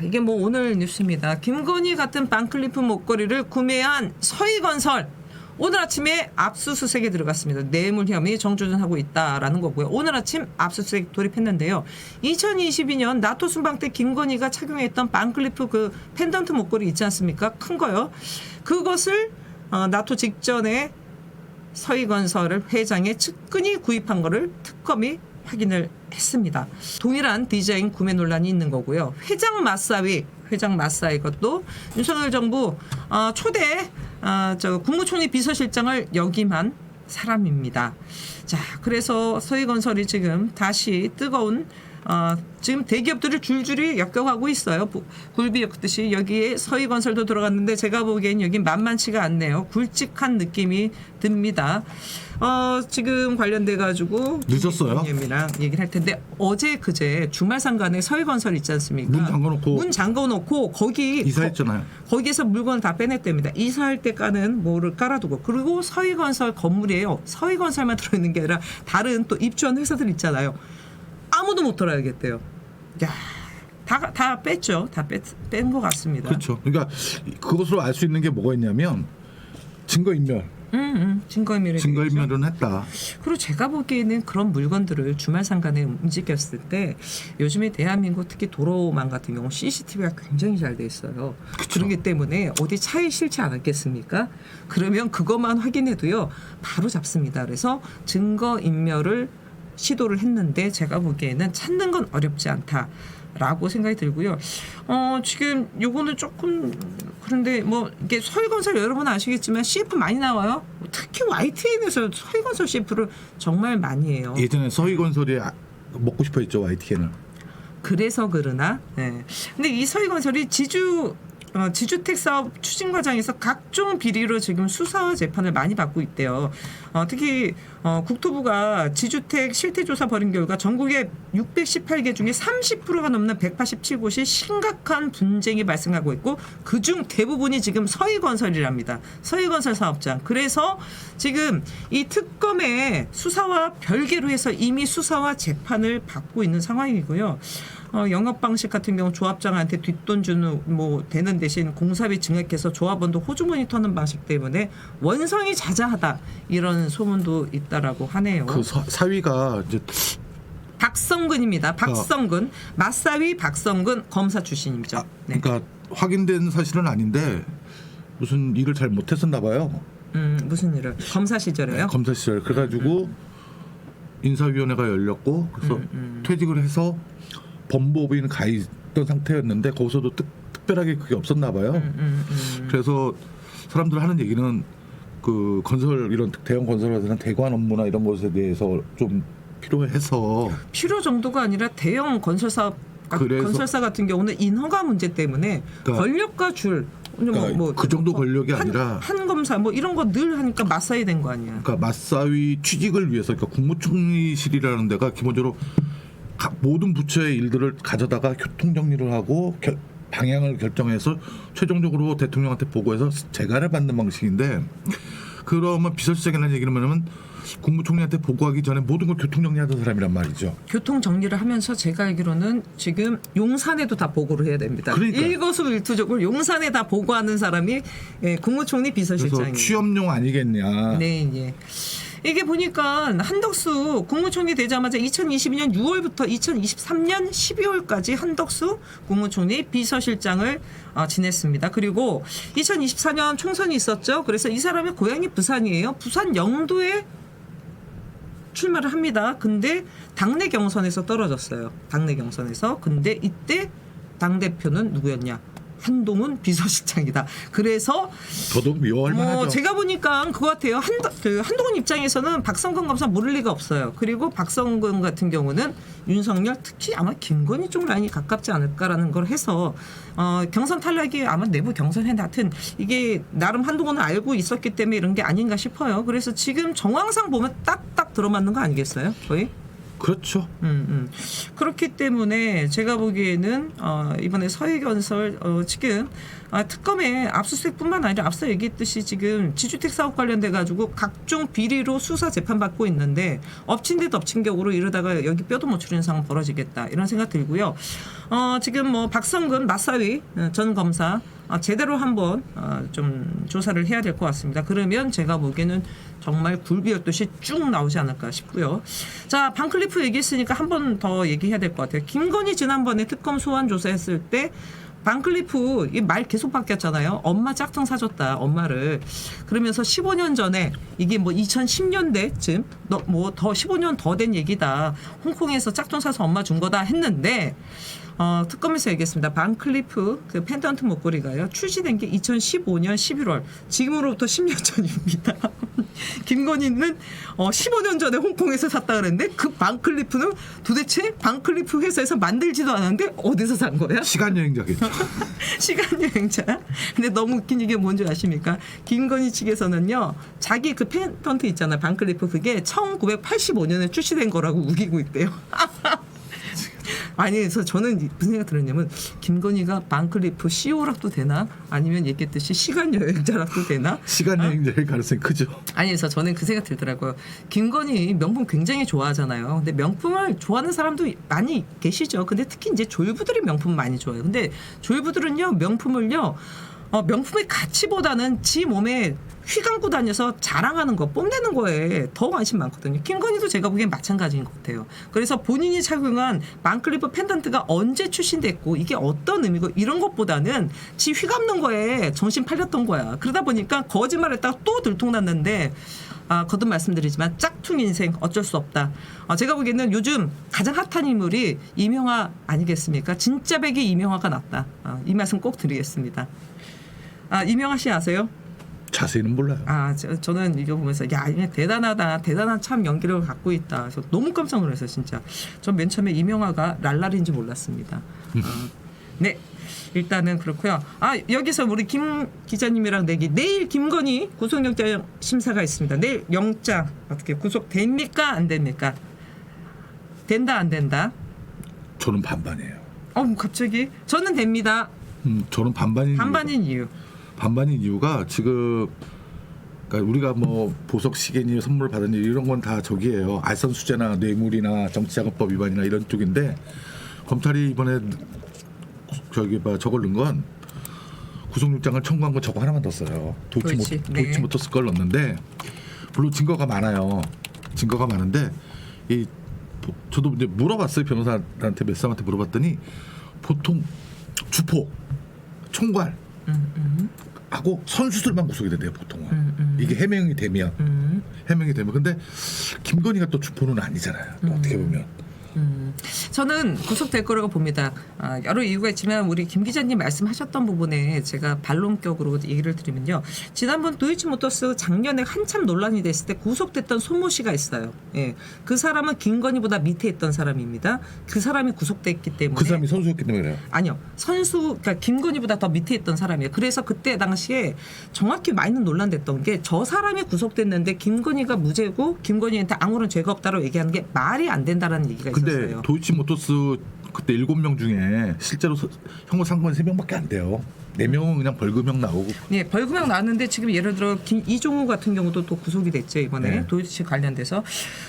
이게 뭐 오늘 뉴스입니다. 김건희 같은 반클리프 목걸이를 구매한 서희건설 오늘 아침에 압수수색에 들어갔습니다. 뇌물 혐의 정조준하고 있다라는 거고요. 오늘 아침 압수수색 돌입했는데요. 2022년 나토 순방 때 김건희가 착용했던 반클리프 그 펜던트 목걸이 있지 않습니까? 큰 거요. 그것을 나토 직전에 서희건설을 회장의 측근이 구입한 거를 특검이 확인을 했습니다. 동일한 디자인 구매 논란이 있는 거고요. 회장 맞사위 것도 윤석열 정부 초대 국무총리 비서실장을 역임한 사람입니다. 자, 그래서 서희건설이 지금 다시 뜨거운 지금 대기업들을 줄줄이 역경하고 있어요. 굴비 엮듯이 여기에 서희건설도 들어갔는데 제가 보기엔 여기 만만치가 않네요. 굵직한 느낌이 듭니다. 지금 관련돼 가지고 늦었어요. 님이랑 얘기를 할 텐데 어제 그제 주말 상간에 서희건설 있지 않습니까? 문 잠궈놓고 거기 이사했잖아요. 거기에서 물건을 다 빼냈답니다. 이사할 때 까는 뭐를 깔아두고 그리고 서희건설 건물이에요. 서희건설만 들어있는 게 아니라 다른 또 입주한 회사들 있잖아요. 아무도 못 들어야겠대요. 야, 다 뺐죠. 다 뺀 것 같습니다. 그렇죠. 그러니까 그것으로 알 수 있는 게 뭐가 있냐면 증거인멸. 증거인멸은 했다. 그리고 제가 보기에는 그런 물건들을 주말 상간에 움직였을 때 요즘에 대한민국 특히 도로망 같은 경우 CCTV가 굉장히 잘 돼 있어요. 그쵸. 그렇기 때문에 어디 차에 실지 않았겠습니까? 그러면 그것만 확인해도요 바로 잡습니다. 그래서 증거인멸을 시도를 했는데 제가 보기에는 찾는 건 어렵지 않다라고 생각이 들고요. 지금 요거는 조금 그런데 뭐 이게 서희건설 여러분 아시겠지만 CF 많이 나와요. 특히 YTN에서 서희건설 CF를 정말 많이 해요. 예전에 서희건설이 먹고 싶어 했죠, YTN을. 그래서 그러나. 네. 근데 이 서희건설이 지주택 사업 추진 과정에서 각종 비리로 지금 수사와 재판을 많이 받고 있대요. 특히 국토부가 지주택 실태조사 벌인 결과 전국의 618개 중에 30%가 넘는 187곳이 심각한 분쟁이 발생하고 있고 그중 대부분이 지금 서희건설이랍니다. 서희건설 사업장. 그래서 지금 이 특검의 수사와 별개로 해서 이미 수사와 재판을 받고 있는 상황이고요. 영업 방식 같은 경우 조합장한테 뒷돈 주는 뭐 되는 대신 공사비 증액해서 조합원도 호주 모니터하는 방식 때문에 원성이 자자하다 이런 소문도 있다라고 하네요. 그 사위가 이제 박성근입니다. 박성근 맞사위 박성근 검사 출신이죠. 네. 그러니까 확인된 사실은 아닌데 무슨 일을 잘 못했었나 봐요. 무슨 일을 검사 시절에요? 네, 검사 시절 그래가지고 인사위원회가 열렸고 그래서 퇴직을 해서 법무법인 가 있던 상태였는데 거기서도 특별하게 그게 없었나 봐요. 그래서 사람들 하는 얘기는 그 건설 이런 대형 건설회사는 대관 업무나 이런 것에 대해서 좀 필요해서 필요 정도가 아니라 대형 건설사 같은 경우는 인허가 문제 때문에 그러니까, 권력과 줄 그 정도 권력이 아니라 한 검사 뭐 이런 거 늘 하니까 맞사위 된 거 아니야. 그러니까 맞사위 취직을 위해서 그러니까 국무총리실이라는 데가 기본적으로 모든 부처의 일들을 가져다가 교통 정리를 하고 방향을 결정해서 최종적으로 대통령한테 보고해서 재가를 받는 방식인데 그러면 비서실장이라는 얘기는 뭐냐면 국무총리한테 보고하기 전에 모든 걸 교통 정리하던 사람이란 말이죠. 교통 정리를 하면서 제가 알기로는 지금 용산에도 다 보고를 해야 됩니다. 그러니까. 일거수일투족을 용산에 다 보고하는 사람이 국무총리 비서실장이에요. 그래서 취업용 아니겠냐. 네, 예. 이게 보니까 한덕수 국무총리 되자마자 2022년 6월부터 2023년 12월까지 한덕수 국무총리 비서실장을 지냈습니다. 그리고 2024년 총선이 있었죠. 그래서 이 사람의 고향이 부산이에요. 부산 영도에 출마를 합니다. 근데 당내 경선에서 떨어졌어요. 당내 경선에서. 근데 이때 당대표는 누구였냐? 한동훈 비서실장이다. 그래서 더더욱 미워할 만하죠. 제가 보니까 그거 같아요. 한동훈 입장에서는 박성근 검사 모를 리가 없어요. 그리고 박성근 같은 경우는 윤석열 특히 아마 김건희 쪽 라인이 가깝지 않을까라는 걸 해서 경선 탈락이 아마 내부 경선인데 하여튼 이게 나름 한동훈을 알고 있었기 때문에 이런 게 아닌가 싶어요. 그래서 지금 정황상 보면 딱딱 들어맞는 거 아니겠어요? 거의? 그렇죠. 그렇기 때문에 제가 보기에는 이번에 서해건설 지금 특검에 압수수색뿐만 아니라 앞서 얘기했듯이 지금 지주택 사업 관련돼 가지고 각종 비리로 수사 재판 받고 있는데 엎친 데 덮친 격으로 이러다가 여기 뼈도 못 추리는 상황 벌어지겠다 이런 생각 들고요. 지금 뭐 박성근 마사위 전 검사 제대로 한번 좀 조사를 해야 될 것 같습니다. 그러면 제가 보기에는 정말 굴비열듯이 쭉 나오지 않을까 싶고요. 자, 반클리프 얘기했으니까 한 번 더 얘기해야 될 것 같아요. 김건희 지난번에 특검 소환 조사했을 때 반클리프 이 말 계속 바뀌었잖아요. 엄마 짝퉁 사줬다, 엄마를. 그러면서 15년 전에 이게 뭐 2010년대쯤 뭐 더 15년 더 된 얘기다. 홍콩에서 짝퉁 사서 엄마 준 거다 했는데 특검에서 얘기했습니다. 반클리프 그 펜던트 목걸이가요. 출시된 게 2015년 11월. 지금으로부터 10년 전입니다. 김건희는 15년 전에 홍콩에서 샀다 그랬는데 그 반클리프는 도대체 반클리프 회사에서 만들지도 않았는데 어디서 산 거야? 시간 여행자겠죠. 시간 여행자. 근데 너무 웃긴 이게 뭔지 아십니까? 김건희 측에서는요. 자기 그 펜던트 있잖아요. 반클리프 그게 1985년에 출시된 거라고 우기고 있대요. 아니, 그래서 저는 무슨 생각 들었냐면 김건희가 반클리프 CEO락도 되나? 아니면 얘기했듯이 시간 여행자락도 되나? 시간 여행자일 가능성이 크죠. 아니, 그래서 저는 그 생각 들더라고요. 김건희 명품 굉장히 좋아하잖아요. 근데 명품을 좋아하는 사람도 많이 계시죠. 근데 특히 이제 조율부들이 명품 많이 좋아해요. 근데 조율부들은요, 명품을요, 명품의 가치보다는 지 몸에 휘감고 다녀서 자랑하는 거, 뽐내는 거에 더 관심 많거든요. 김건희도 제가 보기엔 마찬가지인 것 같아요. 그래서 본인이 착용한 반클리프 펜던트가 언제 출신됐고 이게 어떤 의미고 이런 것보다는 지 휘감는 거에 정신 팔렸던 거야. 그러다 보니까 거짓말했다가 또 들통났는데 거듭 말씀드리지만 짝퉁 인생 어쩔 수 없다. 제가 보기에는 요즘 가장 핫한 인물이 이명화 아니겠습니까? 진짜 백이 이명화가 낫다. 이 말씀 꼭 드리겠습니다. 이명화 씨 아세요? 자세히는 몰라요. 저는 이거 보면서 야, 이게 대단하다. 대단한 참 연기력을 갖고 있다. 그래서 너무 깜짝 놀랐어요, 진짜. 전 맨 처음에 이명화가 랄랄인지 몰랐습니다. 네. 일단은 그렇고요. 여기서 우리 김 기자님이랑 내일 김건희 구속영장 심사가 있습니다. 내일 영장 어떻게 구속됩니까? 안 됩니까? 된다, 안 된다? 저는 반반이에요. 갑자기? 저는 됩니다. 저는 반반인 이유. 반반인 이유가 지금 그러니까 우리가 뭐 보석 시계니 선물 받은 일 이런 건 다 저기예요. 알선수재나 뇌물이나 정치자금법 위반이나 이런 쪽인데 검찰이 이번에 저걸 넣은 건 구속영장을 청구한 건 저거 하나만 더 써요. 도이치모터스 걸 넣었는데 물론 증거가 많아요. 증거가 많은데 저도 이제 물어봤어요. 변호사한테 몇 사람한테 물어봤더니 보통 주포, 총괄 하고 선수들만 구속이 된대요, 보통은. 이게 해명이 되면. 근데 김건희가 또 주포는 아니잖아요. 또 어떻게 보면. 저는 구속될 거라고 봅니다. 여러 이유가 있지만 우리 김 기자님 말씀하셨던 부분에 제가 반론격으로 얘기를 드리면요. 지난번 도이치모터스 작년에 한참 논란이 됐을 때 구속됐던 손모 씨가 있어요. 예. 그 사람은 김건희보다 밑에 있던 사람입니다. 그 사람이 구속됐기 때문에. 그 사람이 선수였기 때문에 그래요? 아니요. 그러니까 김건희보다 더 밑에 있던 사람이에요. 그래서 그때 당시에 정확히 많이 논란됐던 게 저 사람이 구속됐는데 김건희가 무죄고 김건희한테 아무런 죄가 없다고 얘기하는 게 말이 안 된다라는 얘기가 있었어요. 근데 도이치모터스 그때 7명 중에 실제로 형사 상권 3명밖에 안 돼요. 4명은 그냥 벌금형 나오고. 네, 벌금형 나왔는데 지금 예를 들어 이종우 같은 경우도 또 구속이 됐죠, 이번에. 네. 도이치 관련돼서.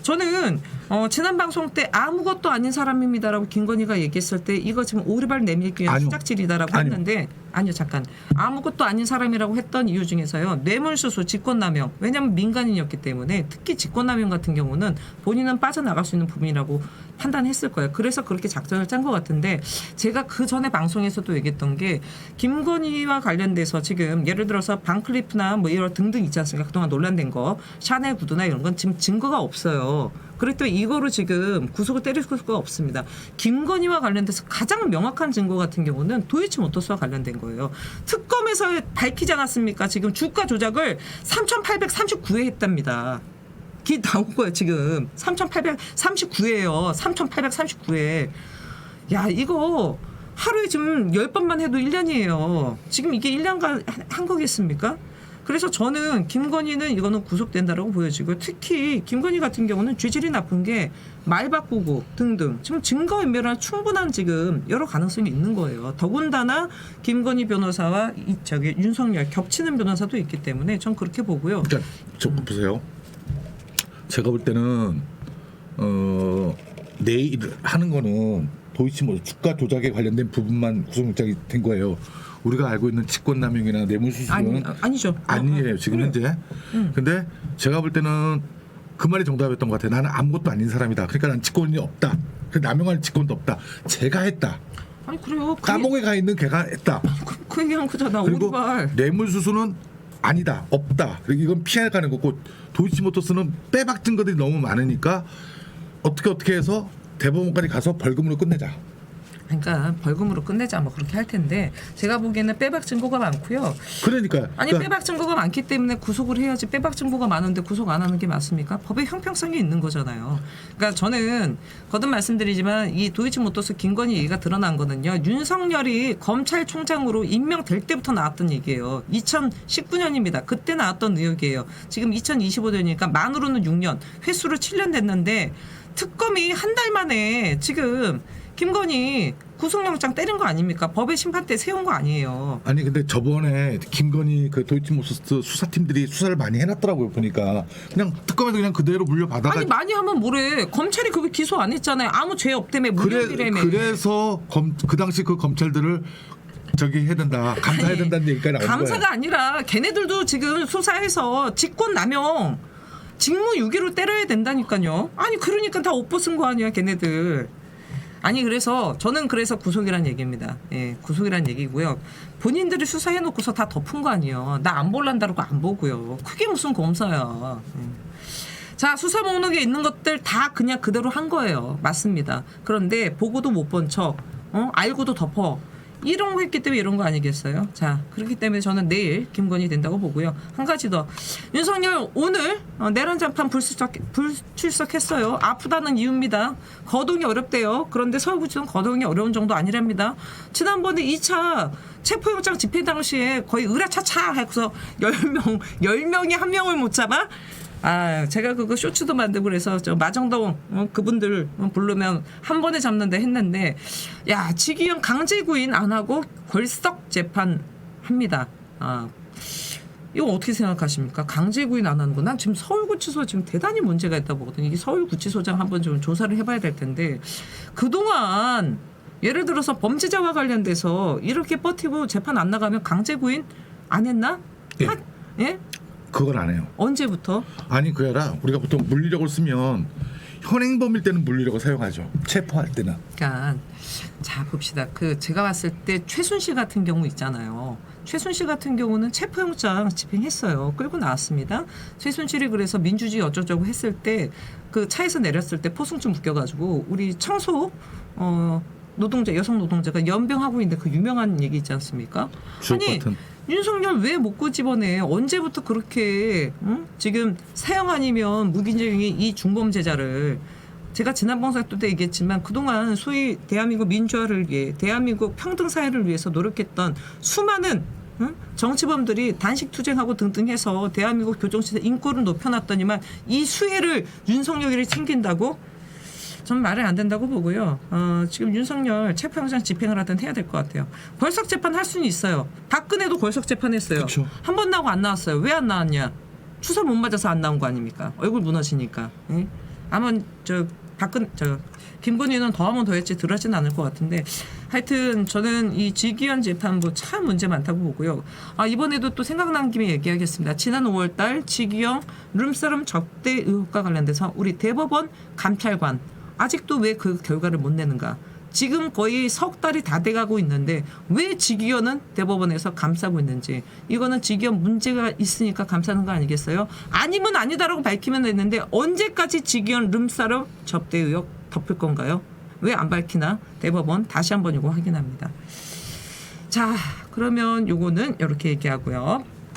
저는 지난 방송 때 아무것도 아닌 사람입니다라고 김건희가 얘기했을 때 이거 지금 오리발 내밀기 위한 수작질이다라고 했는데 아니요, 잠깐. 아무것도 아닌 사람이라고 했던 이유 중에서요. 뇌물수수, 직권남용. 왜냐하면 민간인이었기 때문에 특히 직권남용 같은 경우는 본인은 빠져나갈 수 있는 부분이라고 판단했을 거예요. 그래서 그렇게 작전을 짠 것 같은데 제가 그 전에 방송에서도 얘기했던 게 김건희와 관련돼서 지금 예를 들어서 반클리프나 뭐 이런 등등 있지 않습니까? 그동안 논란된 거 샤넬 구두나 이런 건 지금 증거가 없어요. 그랬더니 이거로 지금 구속을 때릴 수가 없습니다. 김건희와 관련돼서 가장 명확한 증거 같은 경우는 도이치모터스와 관련된 거예요. 특검에서 밝히지 않았습니까? 지금 주가 조작을 3,839회 했답니다. 그게 나온 거예요, 지금. 3,839회예요. 3,839회. 야, 이거 하루에 지금 10번만 해도 1년이에요. 지금 이게 1년간 한 거겠습니까? 그래서 저는 김건희는 이거는 구속된다라고 보여지고 특히 김건희 같은 경우는 죄질이 나쁜 게 말 바꾸고 등등 지금 증거인멸할 충분한 지금 여러 가능성이 있는 거예요. 더군다나 김건희 변호사와 윤석열 겹치는 변호사도 있기 때문에 전 그렇게 보고요. 그러니까 저 보세요. 제가 볼 때는 내일 하는 거는 도이치모터 주가 조작에 관련된 부분만 구속영장이 된 거예요. 우리가 알고 있는 직권남용이나 뇌물수수는 아니죠. 아니에요 지금 현재. 근데 제가 볼 때는 그 말이 정답이었던 것 같아요. 나는 아무것도 아닌 사람이다. 그러니까 난 직권이 없다. 남용할 직권도 없다. 제가 했다. 아니 그래요. 감옥에 가 있는 걔가 했다. 그 얘기한 거잖아. 그리고 오리발. 뇌물수수는 아니다. 없다. 이건 피해가는 거고 도이치모터스는 빼박 증거들이 너무 많으니까 어떻게 해서 대법원까지 가서 벌금으로 끝내자. 그러니까 벌금으로 끝내자 뭐 그렇게 할 텐데 제가 보기에는 빼박 증거가 많고요. 그러니까 빼박 증거가 많기 때문에 구속을 해야지 빼박 증거가 많은데 구속 안 하는 게 맞습니까? 법의 형평성이 있는 거잖아요. 그러니까 저는 거듭 말씀드리지만 이 도이치모터스 김건희 얘기가 드러난 거는요. 윤석열이 검찰총장으로 임명될 때부터 나왔던 얘기예요. 2019년입니다. 그때 나왔던 의혹이에요. 지금 2025년이니까 만으로는 6년, 횟수로 7년 됐는데 특검이 한 달 만에 지금 김건희 구속영장 때린 거 아닙니까? 법의 심판대 세운 거 아니에요. 아니 근데 저번에 김건희 그 도이치모터스 수사팀들이 수사를 많이 해놨더라고요. 보니까 그냥 특검에서 그냥 그대로 물려받아가. 아니 많이 하면 뭐래? 검찰이 그거 기소 안 했잖아요. 아무 죄 없다며 무혐의라며. 그래서 그 당시 그 검찰들을 저기 해야 된다. 감사해야 된다는 얘기가 나오는 거예요. 감사가 아니라 걔네들도 지금 수사해서 직권남용 직무유기로 때려야 된다니까요. 아니 그러니까 다 옷 벗은 거 아니야 걔네들. 아니 그래서 저는 그래서 구속이란 얘기입니다. 예, 구속이란 얘기고요. 본인들이 수사해놓고서 다 덮은 거 아니에요. 나 안 볼란다고 안 보고요. 그게 무슨 검사야. 자 수사 목록에 있는 것들 다 그냥 그대로 한 거예요. 맞습니다. 그런데 보고도 못 본 척, 알고도 덮어. 이런 거 했기 때문에 이런 거 아니겠어요? 자 그렇기 때문에 저는 내일 김건희 된다고 보고요. 한 가지 더 윤석열 오늘 내란장판 불출석했어요. 아프다는 이유입니다. 거동이 어렵대요. 그런데 서울구치소는 거동이 어려운 정도 아니랍니다. 지난번에 2차 체포영장 집행 당시에 거의 으라차차 해서 10명이 한 명을 못 잡아? 아, 제가 그거 쇼츠도 만들고 그래서 저 마정동 그분들 부르면 한 번에 잡는데 했는데 야, 지기현 강제 구인 안 하고 걸석 재판 합니다. 아. 이거 어떻게 생각하십니까? 강제 구인 안 하는 거. 난 지금 서울구치소 지금 대단히 문제가 있다고 보거든요. 이게 서울구치소장 한번 좀 조사를 해봐야 될 텐데 그동안 예를 들어서 범죄자와 관련돼서 이렇게 버티고 재판 안 나가면 강제 구인 안 했나? 예. 예? 그건 안 해요. 언제부터? 아니 그게 아니라 우리가 보통 물리력을 쓰면 현행범일 때는 물리력을 사용하죠. 체포할 때는. 그러니까 자 봅시다. 그 제가 봤을 때 최순실 같은 경우 있잖아요. 최순실 같은 경우는 체포영장 집행했어요. 끌고 나왔습니다. 최순실이 그래서 민주주의 어쩌저쩌고 했을 때 그 차에서 내렸을 때 포승줄 묶여가지고 우리 청소 노동자 여성 노동자가 연병하고 있는 그 유명한 얘기 있지 않습니까? 아니 같은. 윤석열 왜 못 끄집어내? 언제부터 그렇게 지금 사형 아니면 무기징역이 이 중범죄자를 제가 지난 방송 때 얘기했지만 그동안 소위 대한민국 민주화를 위해 대한민국 평등 사회를 위해서 노력했던 수많은 정치범들이 단식 투쟁하고 등등해서 대한민국 교정시대 인권을 높여놨더니만 이 수혜를 윤석열이 챙긴다고? 전 말이 안 된다고 보고요. 지금 윤석열 체포영장 집행을 하든 해야 될 것 같아요. 걸석 재판 할 수는 있어요. 박근혜도 걸석 재판했어요. 그쵸. 한 번 나오고 안 나왔어요. 왜 안 나왔냐? 추서 못 맞아서 안 나온 거 아닙니까? 얼굴 무너지니까. 예? 아마 김건희는 더 하면 더 했지 덜하진 않을 것 같은데 하여튼 저는 이 지기현 재판부 참 문제 많다고 보고요. 이번에도 또 생각난 김에 얘기하겠습니다. 지난 5월달 지기현 룸사롱 접대 의혹과 관련돼서 우리 대법원 감찰관 아직도 왜 그 결과를 못 내는가? 지금 거의 석 달이 다 돼가고 있는데 왜 지기현은 대법원에서 감싸고 있는지 이거는 지기현 문제가 있으니까 감싸는 거 아니겠어요? 아니면 아니다라고 밝히면 되는데 언제까지 지기현 룸사롱 접대 의혹 덮을 건가요? 왜 안 밝히나? 대법원 다시 한번 이거 확인합니다. 자 그러면 요거는 이렇게 얘기하고요.